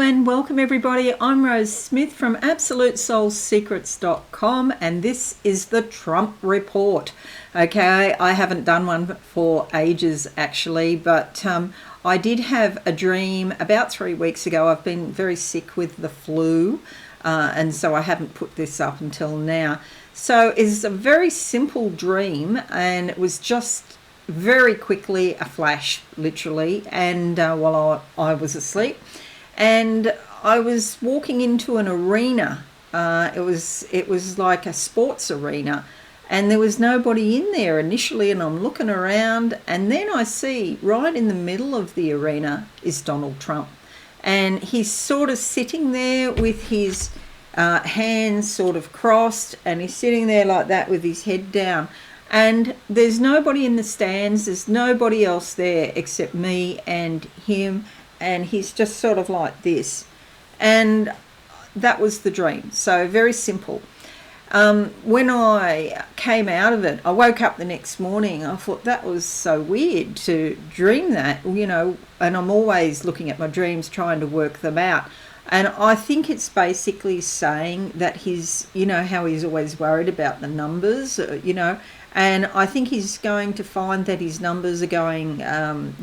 and welcome everybody. I'm Rose Smith from AbsoluteSoulSecrets.com and this is the Trump Report. Okay, I haven't done one for ages actually, but I did have a dream about 3 weeks ago. I've been very sick with the flu and so I haven't put this up until now. So it's a very simple dream and it was just very quickly a flash, literally, and while I was asleep. And I was walking into an arena. It was like a sports arena, and there was nobody in there initially. And I'm looking around, and then I see right in the middle of the arena is Donald Trump, and he's sort of sitting there with his hands sort of crossed, and he's sitting there like that with his head down. And there's nobody in the stands. There's nobody else there except me and him. And he's just sort of like this. And that was the dream. So very simple. When I came out of it, I woke up the next morning. I thought that was so weird to dream that, you know, and I'm always looking at my dreams, trying to work them out. And I think it's basically saying that he's, you know, how he's always worried about the numbers, you know, and I think he's going to find that his numbers are going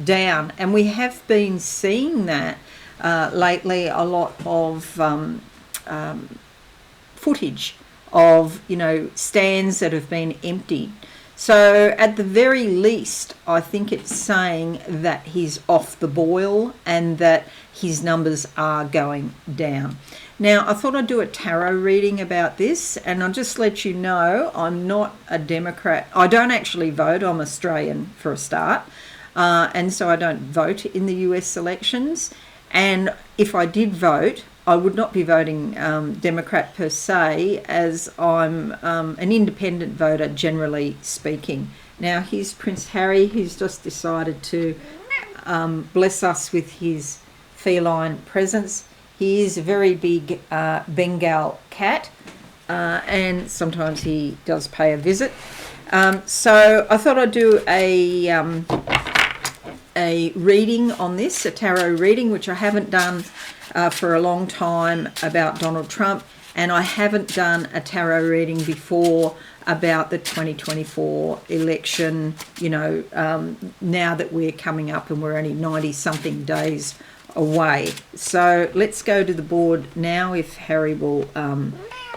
down. And we have been seeing that lately, a lot of footage of, you know, stands that have been emptied. So at the very least, I think it's saying that he's off the boil and that his numbers are going down. Now, I thought I'd do a tarot reading about this, and I'll just let you know I'm not a Democrat. I don't actually vote. I'm Australian for a start, and so I don't vote in the US elections. And if I did vote, I would not be voting Democrat per se, as I'm an independent voter, generally speaking. Now, here's Prince Harry, who's just decided to bless us with his feline presence. He is a very big Bengal cat, and sometimes he does pay a visit. So I thought I'd do a reading on this, a tarot reading, which I haven't done for a long time about Donald Trump, and I haven't done a tarot reading before about the 2024 election, you know, now that we're coming up and we're only 90-something days away. So let's go to the board now, if Harry will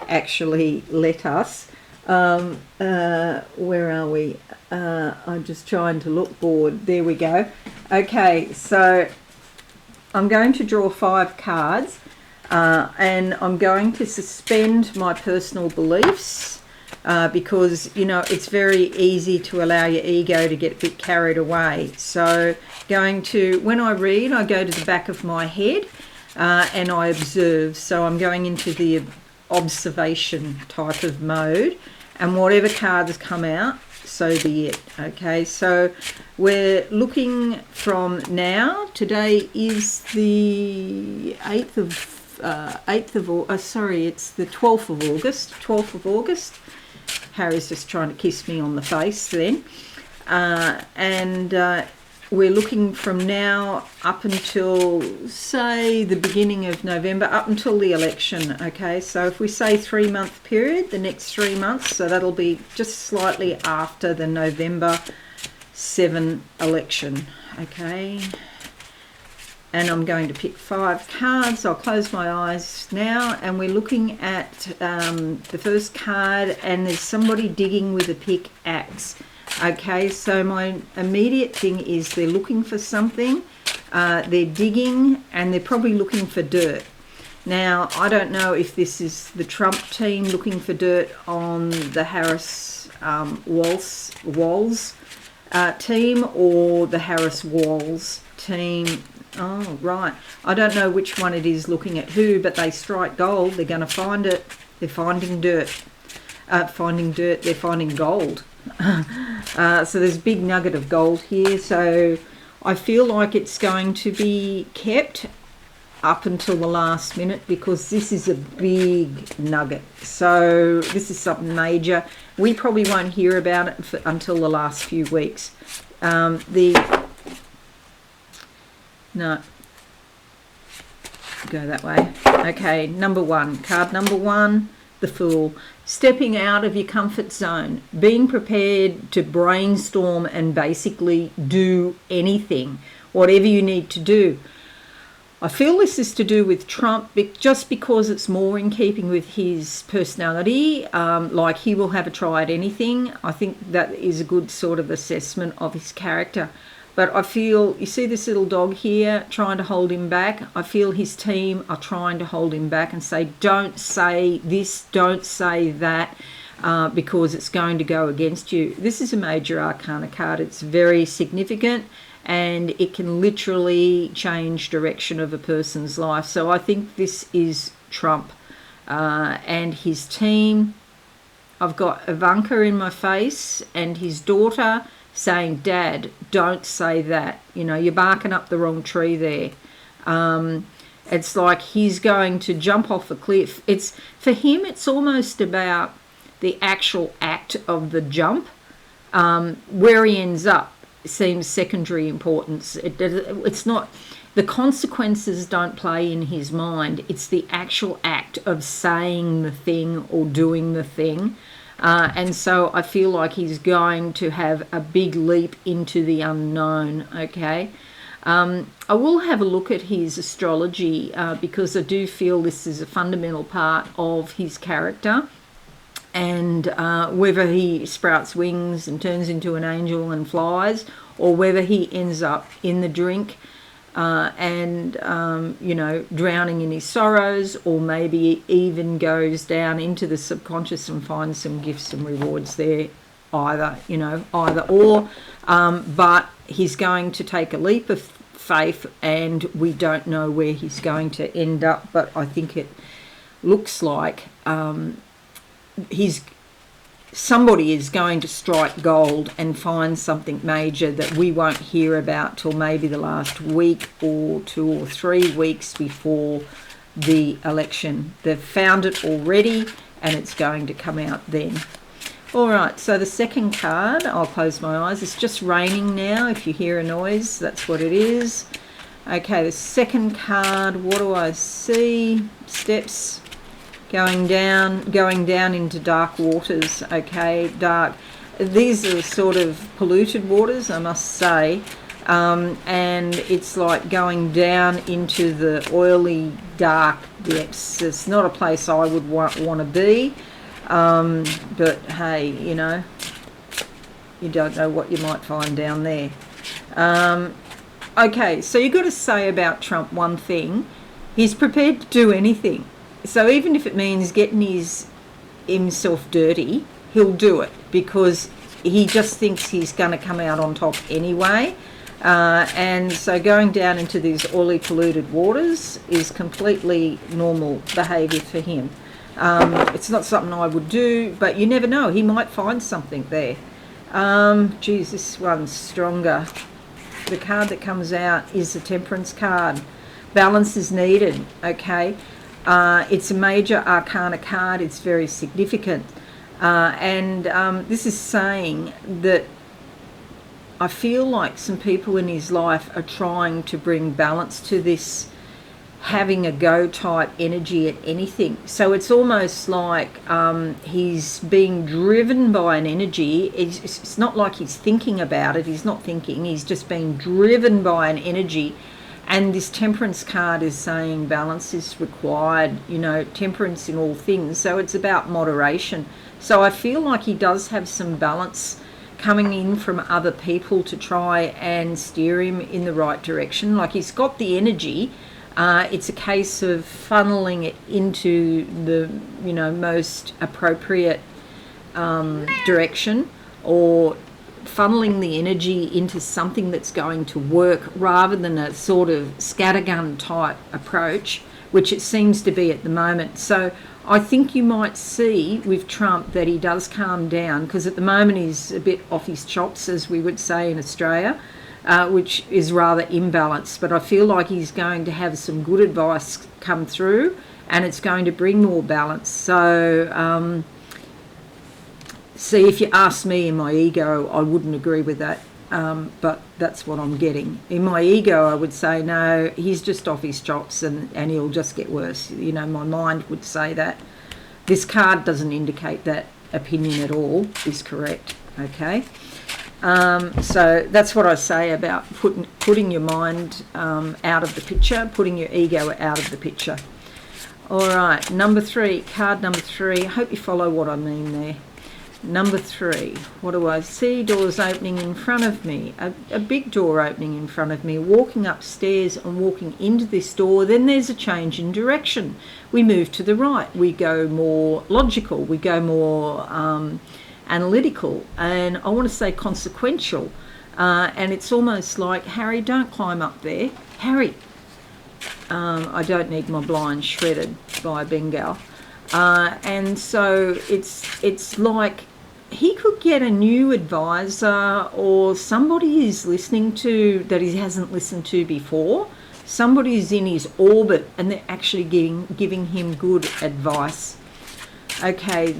actually let us. Where are we? I'm just trying to look. Board, there we go. Okay, so I'm going to draw 5 cards and I'm going to suspend my personal beliefs because, you know, it's very easy to allow your ego to get a bit carried away. So when I read, I go to the back of my head and I observe. So I'm going into the observation type of mode, and whatever cards come out, so be it. Okay, so we're looking from now. Today is the 8th of sorry, it's the 12th of August. 12th of August. Harry's just trying to kiss me on the face then. We're looking from now up until, say, the beginning of November, up until the election. Okay, so if we say 3-month period, the next 3 months, so that'll be just slightly after the November 7 election. Okay, and I'm going to pick 5 cards. I'll close my eyes now, and we're looking at the first card, and there's somebody digging with a pickaxe. Okay, so my immediate thing is they're looking for something, they're digging, and they're probably looking for dirt. Now, I don't know if this is the Trump team looking for dirt on the Harris Walls team, or the Harris Walls team. Oh, right. I don't know which one it is looking at who, but they strike gold. They're going to find it. They're finding dirt. They're finding gold. So there's a big nugget of gold here. So I feel like it's going to be kept up until the last minute, because this is a big nugget. So this is something major. We probably won't hear about it until the last few weeks. No. go that way. Okay, number one, card number one, the Fool. Stepping out of your comfort zone, being prepared to brainstorm and basically do anything, whatever you need to do. I feel this is to do with Trump just because it's more in keeping with his personality, like he will have a try at anything. I think that is a good sort of assessment of his character. But I feel, you see this little dog here trying to hold him back? I feel his team are trying to hold him back and say, don't say this, don't say that, because it's going to go against you. This is a major arcana card. It's very significant and it can literally change direction of a person's life. So I think this is Trump and his team. I've got Ivanka in my face and his daughter saying, Dad, don't say that. You know, you're barking up the wrong tree there. It's like he's going to jump off a cliff. It's for him, it's almost about the actual act of the jump. Where he ends up seems secondary importance. It's not, the consequences don't play in his mind. It's the actual act of saying the thing or doing the thing. And so I feel like he's going to have a big leap into the unknown, okay? I will have a look at his astrology because I do feel this is a fundamental part of his character. And whether he sprouts wings and turns into an angel and flies, or whether he ends up in the drink and, you know, drowning in his sorrows, or maybe even goes down into the subconscious and finds some gifts and rewards there, either, you know, either or. But he's going to take a leap of faith and we don't know where he's going to end up, but I think it looks like somebody is going to strike gold and find something major that we won't hear about till maybe the last week or 2 or 3 weeks before the election. They've found it already and it's going to come out then. All right, so the second card, I'll close my eyes. It's just raining now. If you hear a noise, that's what it is. Okay, the second card, what do I see? Steps. Going down into dark waters, okay, dark. These are sort of polluted waters, I must say, and it's like going down into the oily, dark depths. It's not a place I would want to be, but hey, you know, you don't know what you might find down there. Okay, so you've got to say about Trump one thing. He's prepared to do anything. So even if it means getting himself dirty, he'll do it because he just thinks he's going to come out on top anyway. And so going down into these oily, polluted waters is completely normal behaviour for him. It's not something I would do, but you never know. He might find something there. Geez, this one's stronger. The card that comes out is the Temperance card. Balance is needed, okay? It's a major arcana card. It's very significant. And this is saying that I feel like some people in his life are trying to bring balance to this having a go type energy at anything. So it's almost like he's being driven by an energy. It's not like he's thinking about it. He's not thinking. He's just being driven by an energy. And this Temperance card is saying balance is required, you know, temperance in all things. So it's about moderation. So I feel like he does have some balance coming in from other people to try and steer him in the right direction. Like he's got the energy. It's a case of funneling it into the, you know, most appropriate direction, or funneling the energy into something that's going to work rather than a sort of scattergun type approach, which it seems to be at the moment. So I think you might see with Trump that he does calm down, because at the moment he's a bit off his chops, as we would say in Australia, which is rather imbalanced. But I feel like he's going to have some good advice come through and it's going to bring more balance. So see, if you ask me in my ego, I wouldn't agree with that. but that's what I'm getting. In my ego, I would say, no, he's just off his chops and he'll just get worse. You know, my mind would say that. This card doesn't indicate that opinion at all is correct, okay? So that's what I say about putting your mind out of the picture, putting your ego out of the picture. All right, number 3, card number 3. I hope you follow what I mean there. Number 3, what do I see? Doors opening in front of me, a big door opening in front of me, walking upstairs and walking into this door. Then there's a change in direction. We move to the right. We go more logical. We go more analytical, and I want to say consequential. And it's almost like, Harry, don't climb up there. Harry, I don't need my blind shredded by Bengal. And so it's like he could get a new advisor, or somebody he's listening to that he hasn't listened to before. Somebody's in his orbit and they're actually giving him good advice. Okay,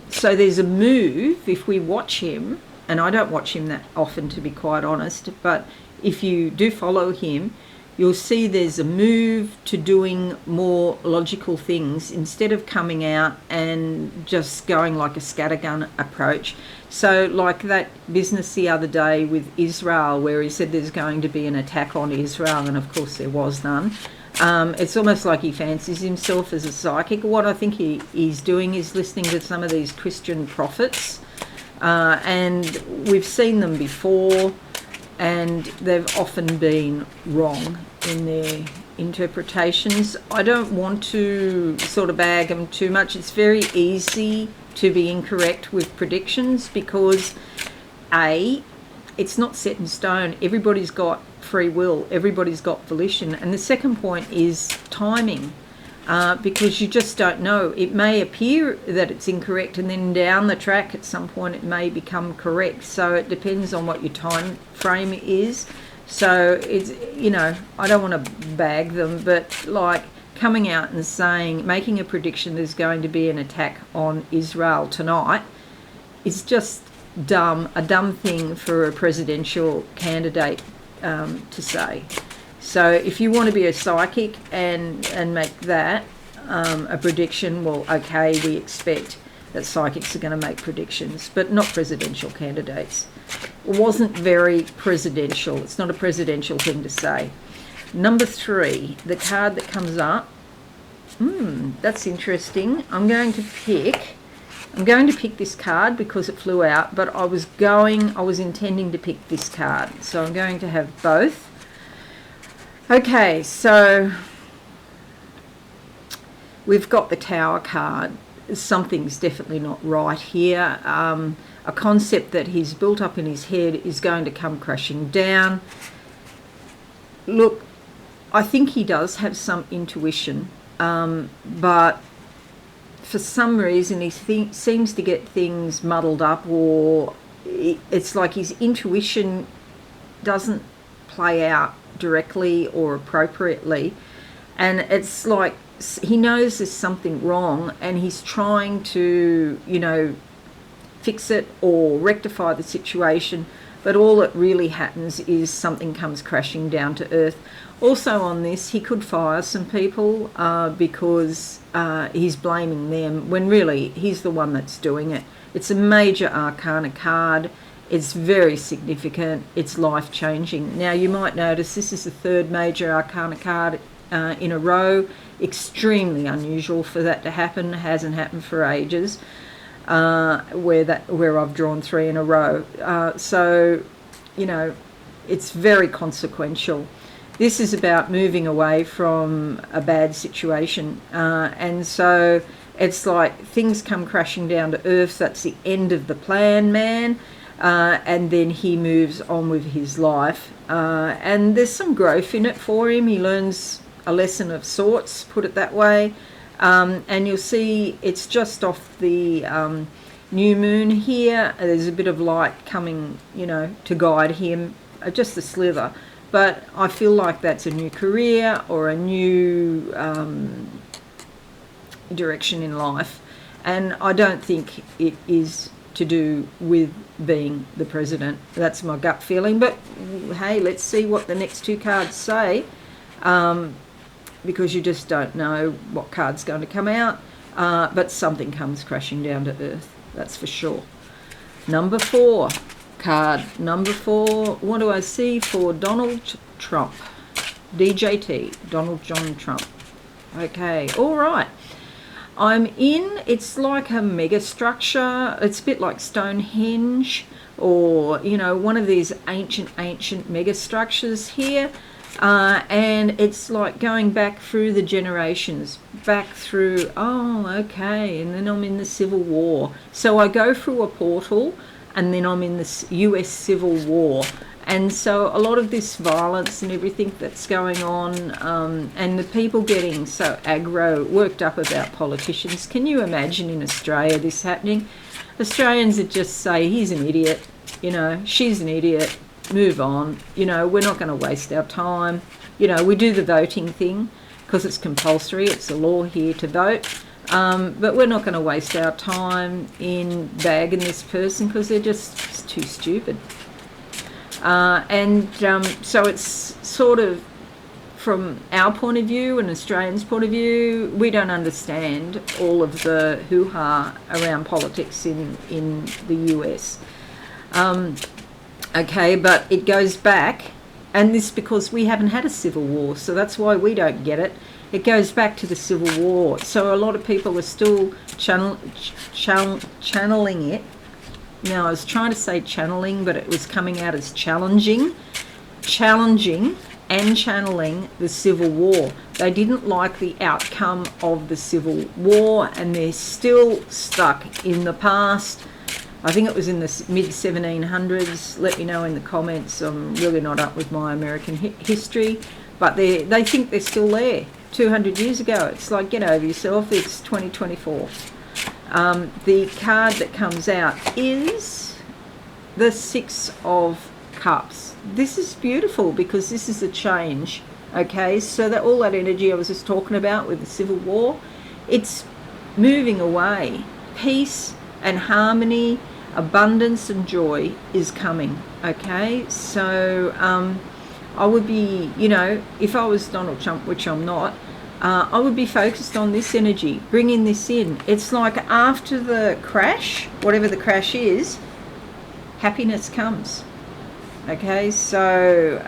so there's a move if we watch him, and I don't watch him that often to be quite honest, but if you do follow him, you'll see there's a move to doing more logical things instead of coming out and just going like a scattergun approach. So like that business the other day with Israel, where he said there's going to be an attack on Israel, and of course there was none. It's almost like he fancies himself as a psychic. What I think he's doing is listening to some of these Christian prophets, and we've seen them before, and they've often been wrong in their interpretations. I don't want to sort of bag them too much. It's very easy to be incorrect with predictions because it's not set in stone. Everybody's got free will, everybody's got volition. And the second point is timing, because you just don't know. It may appear that it's incorrect, and then down the track at some point it may become correct. So it depends on what your time frame is. So it's, you know, I don't want to bag them, but like coming out and saying, making a prediction there's going to be an attack on Israel tonight is just dumb, a dumb thing for a presidential candidate to say. So if you want to be a psychic and make that a prediction, well, okay, we expect that psychics are going to make predictions, but not presidential candidates. It wasn't very presidential. It's not a presidential thing to say. Number 3, the card that comes up. That's interesting. I'm going to pick this card because it flew out, but I was intending to pick this card. So I'm going to have both. Okay, so we've got the Tower card. Something's definitely not right here. A concept that he's built up in his head is going to come crashing down. Look, I think he does have some intuition, but for some reason he seems to get things muddled up, or it's like his intuition doesn't play out directly or appropriately, and it's like he knows there's something wrong and he's trying to, you know, fix it or rectify the situation, but all that really happens is something comes crashing down to earth. Also on this, he could fire some people because he's blaming them when really he's the one that's doing it. It's a major arcana card. It's very significant. It's life-changing. Now, you might notice this is the 3rd major arcana card in a row. Extremely unusual for that to happen. It hasn't happened for ages, where I've drawn 3 in a row. So, you know, it's very consequential. This is about moving away from a bad situation, and so it's like things come crashing down to earth. That's the end of the plan, man. And then he moves on with his life, and there's some growth in it for him. He learns a lesson of sorts, put it that way, and you'll see it's just off the new moon here. There's a bit of light coming, you know, to guide him, just a slither, but I feel like that's a new career or a new direction in life, and I don't think it is to do with being the president. That's my gut feeling. But hey, let's see what the next two cards say, because you just don't know what card's going to come out. But something comes crashing down to earth, that's for sure. Number 4 card. Number 4, what do I see for Donald Trump? DJT, Donald John Trump. Okay, all right. I'm in, it's like a mega structure. It's a bit like Stonehenge, or, you know, one of these ancient mega structures here. And it's like going back through the generations, back through, oh, okay, and then I'm in the Civil War. So I go through a portal, and then I'm in the US Civil War. And so a lot of this violence and everything that's going on, and the people getting so aggro, worked up about politicians. Can you imagine in Australia this happening? Australians would just say, he's an idiot, you know, she's an idiot, move on. You know, we're not going to waste our time. You know, we do the voting thing because it's compulsory. It's a law here to vote. But we're not going to waste our time in bagging this person because they're just too stupid. So it's sort of, from our point of view, an Australian's point of view, we don't understand all of the hoo-ha around politics in the US. Okay, but it goes back, and this because we haven't had a civil war, so that's why we don't get it. It goes back to the Civil War. So a lot of people are still channeling it. Now, I was trying to say channeling, but it was coming out as challenging and channeling the Civil War. They didn't like the outcome of the Civil War, and they're still stuck in the past. I think it was in the mid-1700s. Let me know in the comments. I'm really not up with my American history, but they think they're still there 200 years ago. It's like, get over yourself. It's 2024. The card that comes out is the 6 of Cups. This is beautiful because this is a change. Okay, so that all that energy I was just talking about with the Civil War, it's moving away. Peace and harmony, abundance and joy is coming. Okay, so I would be, you know, if I was Donald Trump, which I'm not, I would be focused on this energy, bringing this in. It's like after the crash, whatever the crash is, happiness comes. Okay, so,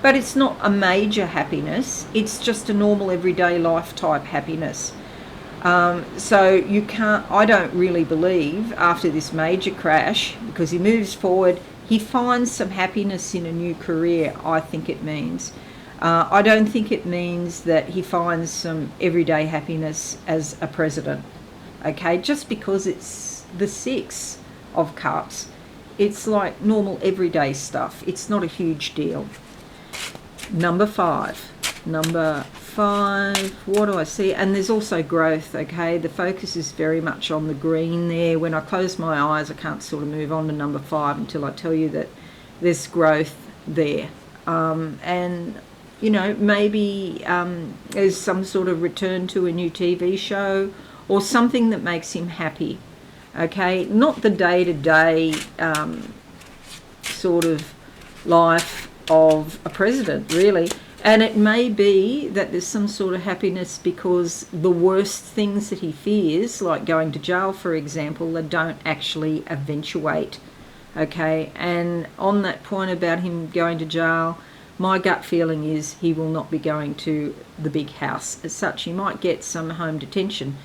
but it's not a major happiness. It's just a normal everyday life type happiness. So you can't, I don't really believe after this major crash, because he moves forward, he finds some happiness in a new career, I think it means. I don't think it means that he finds some everyday happiness as a president. Okay, just because it's the 6 of Cups, it's like normal everyday stuff. It's not a huge deal. Number 5, what do I see? And there's also growth. Okay, the focus is very much on the green there. When I close my eyes, I can't sort of move on to number 5 until I tell you that there's growth there. And you know, maybe there's some sort of return to a new TV show or something that makes him happy. Okay, not the day-to-day sort of life of a president, really. And it may be that there's some sort of happiness because the worst things that he fears, like going to jail, for example, they don't actually eventuate. Okay, and on that point about him going to jail, my gut feeling is he will not be going to the big house as such. He might get some home detention.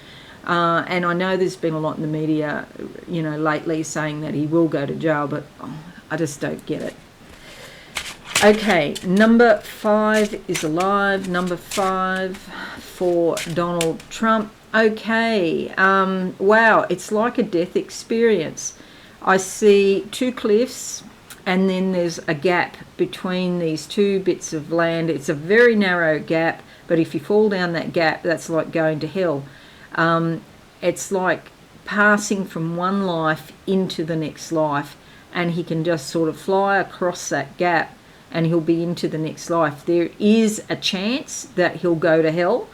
And I know there's been a lot in the media, you know, lately saying that he will go to jail, but I just don't get it. Okay, number 5 is alive. Number 5 for Donald Trump. Okay, wow, it's like a death experience. I see 2 cliffs, and then there's a gap between these 2 bits of land. It's a very narrow gap, but if you fall down that gap, that's like going to hell. It's like passing from one life into the next life, and he can just sort of fly across that gap and he'll be into the next life. There is a chance that he'll go to hell,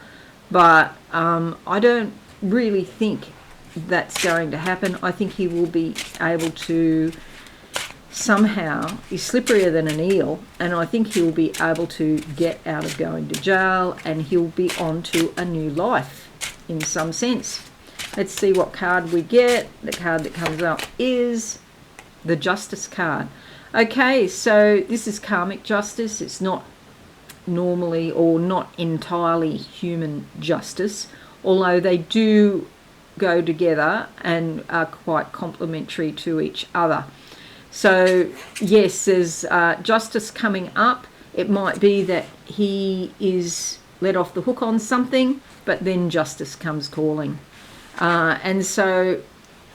but I don't really think that's going to happen. I think he will be able to somehow, he's slipperier than an eel, and I think he'll be able to get out of going to jail, and he'll be on to a new life in some sense. Let's see what card we get. The card that comes up is the Justice card. Okay, so this is karmic justice. It's not normally or not entirely human justice, although they do go together and are quite complementary to each other. So yes, there's justice coming up. It might be that he is let off the hook on something, but then justice comes calling. And so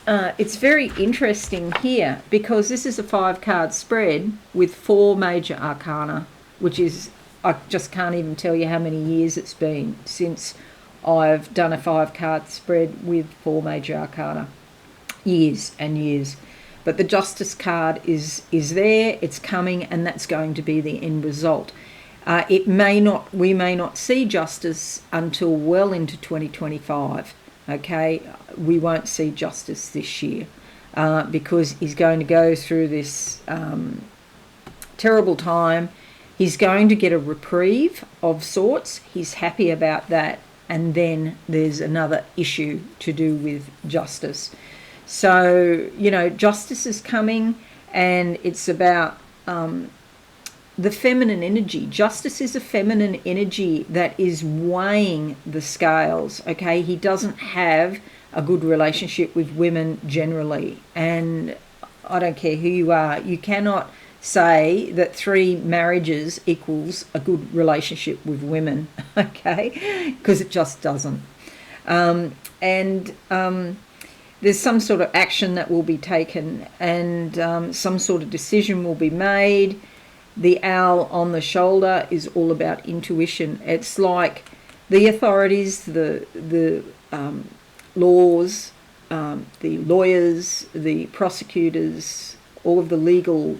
it's very interesting here, because this is a 5-card spread with 4 major arcana, which is, I just can't even tell you how many years it's been since I've done a 5-card spread with 4 major arcana. Years and years. But the Justice card is there, it's coming, and that's going to be the end result. We may not see justice until well into 2025. Okay, we won't see justice this year because he's going to go through this terrible time. He's going to get a reprieve of sorts. He's happy about that. And then there's another issue to do with justice. So, justice is coming, and it's about the feminine energy. Justice is a feminine energy that is weighing the scales, okay? He doesn't have a good relationship with women generally. And I don't care who you are, you cannot say that 3 marriages equals a good relationship with women, okay? Because it just doesn't. There's some sort of action that will be taken, and some sort of decision will be made. The owl on the shoulder is all about intuition. It's like the authorities, the laws, the lawyers, the prosecutors, all of the legal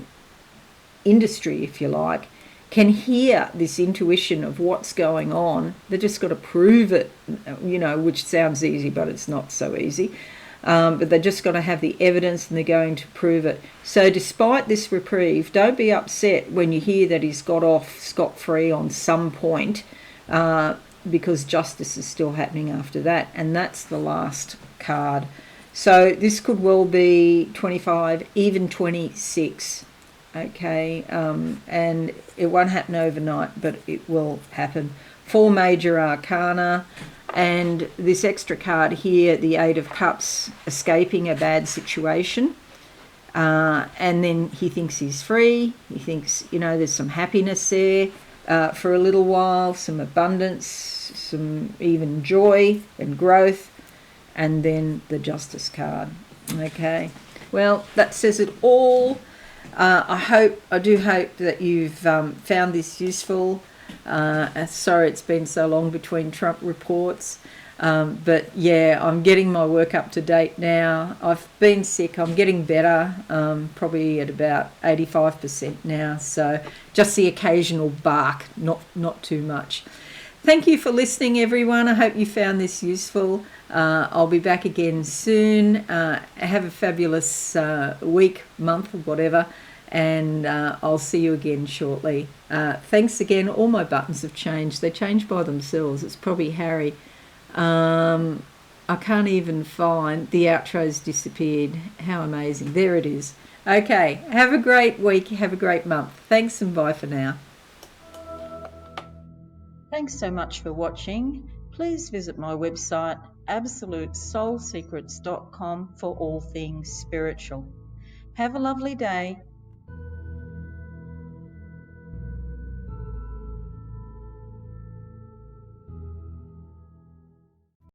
industry, if you like, can hear this intuition of what's going on. They've just got to prove it, which sounds easy, but it's not so easy. But they're just going to have the evidence, and they're going to prove it. So despite this reprieve, don't be upset when you hear that he's got off scot-free on some point, because justice is still happening after that, and that's the last card. So this could well be 25, even 26, okay? And it won't happen overnight, but it will happen. 4 major arcana. And this extra card here, the 8 of Cups, escaping a bad situation. And then he thinks he's free. He thinks, there's some happiness there for a little while, some abundance, some even joy and growth. And then the Justice card. Okay. Well, that says it all. I do hope that you've found this useful. Sorry it's been so long between Trump reports, but yeah, I'm getting my work up to date now. I've been sick, I'm getting better, probably at about 85% now, so just the occasional bark, not too much. Thank you for listening, everyone. I hope you found this useful. I'll be back again soon. Have a fabulous week, month, or whatever. And I'll see you again shortly. Thanks again. All my buttons have changed. They change by themselves. It's probably Harry. I can't even find the outro's disappeared. How amazing. There it is. Okay. Have a great week. Have a great month. Thanks, and bye for now. Thanks so much for watching. Please visit my website, absolutesoulsecrets.com, for all things spiritual. Have a lovely day.